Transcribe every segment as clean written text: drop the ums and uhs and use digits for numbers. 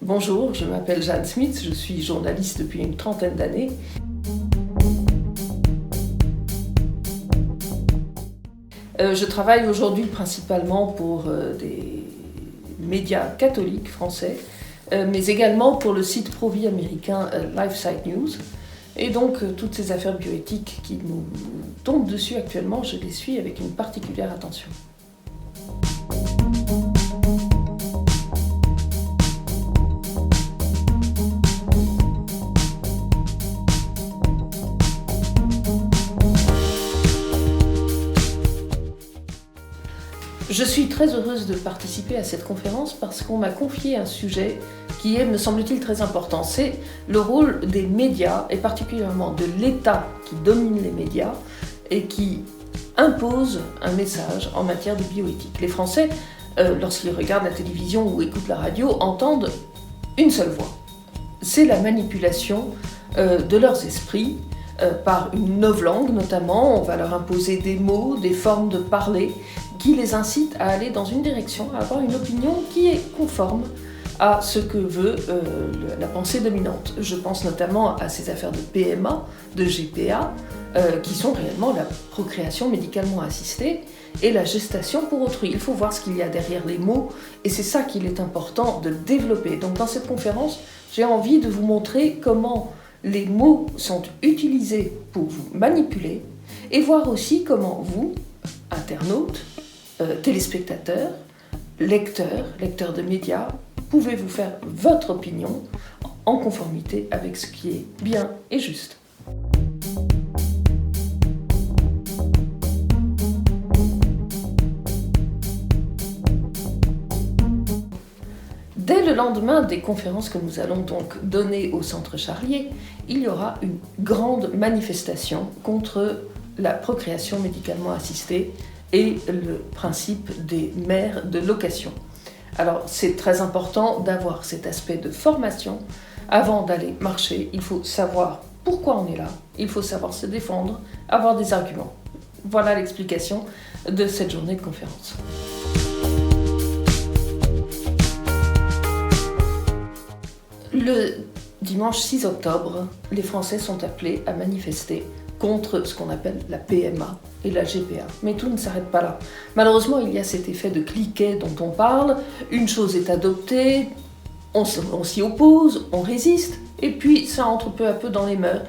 Bonjour, je m'appelle Jeanne Smith, je suis journaliste depuis une trentaine d'années. Je travaille aujourd'hui principalement pour des médias catholiques français, mais également pour le site pro-vie américain LifeSite News. Et donc toutes ces affaires bioéthiques qui nous tombent dessus actuellement, je les suis avec une particulière attention. Je suis très heureuse de participer à cette conférence parce qu'on m'a confié un sujet qui est, me semble-t-il, très important. C'est le rôle des médias, et particulièrement de l'État qui domine les médias et qui impose un message en matière de bioéthique. Les Français, lorsqu'ils regardent la télévision ou écoutent la radio, entendent une seule voix. C'est la manipulation de leurs esprits par une novlangue notamment. On va leur imposer des mots, des formes de parler qui les incitent à aller dans une direction, à avoir une opinion qui est conforme à ce que veut la pensée dominante. Je pense notamment à ces affaires de PMA, de GPA, qui sont réellement la procréation médicalement assistée et la gestation pour autrui. Il faut voir ce qu'il y a derrière les mots, et c'est ça qu'il est important de développer. Donc dans cette conférence, j'ai envie de vous montrer comment les mots sont utilisés pour vous manipuler, et voir aussi comment vous, internautes, téléspectateurs, lecteurs de médias, pouvez vous faire votre opinion en conformité avec ce qui est bien et juste. Dès le lendemain des conférences que nous allons donc donner au Centre Charlier, il y aura une grande manifestation contre la procréation médicalement assistée et le principe des mères de location. Alors c'est très important d'avoir cet aspect de formation. Avant d'aller marcher, il faut savoir pourquoi on est là, il faut savoir se défendre, avoir des arguments. Voilà l'explication de cette journée de conférence. Le dimanche 6 octobre, les Français sont appelés à manifester contre ce qu'on appelle la PMA et la GPA. Mais tout ne s'arrête pas là. Malheureusement, il y a cet effet de cliquet dont on parle. Une chose est adoptée, on s'y oppose, on résiste, et puis ça entre peu à peu dans les mœurs.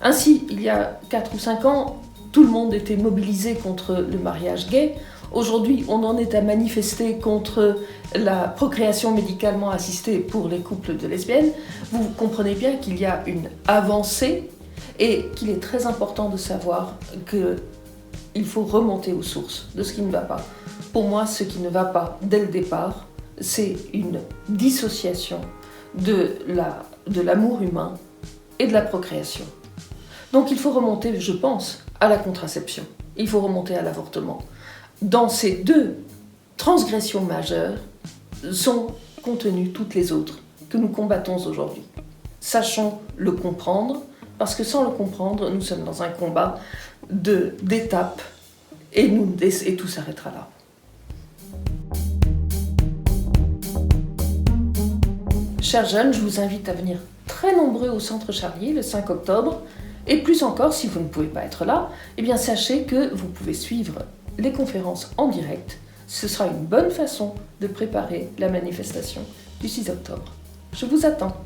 Ainsi, il y a 4 ou 5 ans, tout le monde était mobilisé contre le mariage gay. Aujourd'hui, on en est à manifester contre la procréation médicalement assistée pour les couples de lesbiennes. Vous comprenez bien qu'il y a une avancée et qu'il est très important de savoir qu'il faut remonter aux sources de ce qui ne va pas. Pour moi, ce qui ne va pas dès le départ, c'est une dissociation de l'amour humain et de la procréation. Donc il faut remonter, je pense, à la contraception. Il faut remonter à l'avortement. Dans ces 2 transgressions majeures sont contenues toutes les autres que nous combattons aujourd'hui. Sachons le comprendre, parce que sans le comprendre, nous sommes dans un combat d'étapes et tout s'arrêtera là. Chers jeunes, je vous invite à venir très nombreux au Centre Charlier le 5 octobre. Et plus encore, si vous ne pouvez pas être là, eh bien sachez que vous pouvez suivre les conférences en direct. Ce sera une bonne façon de préparer la manifestation du 6 octobre. Je vous attends.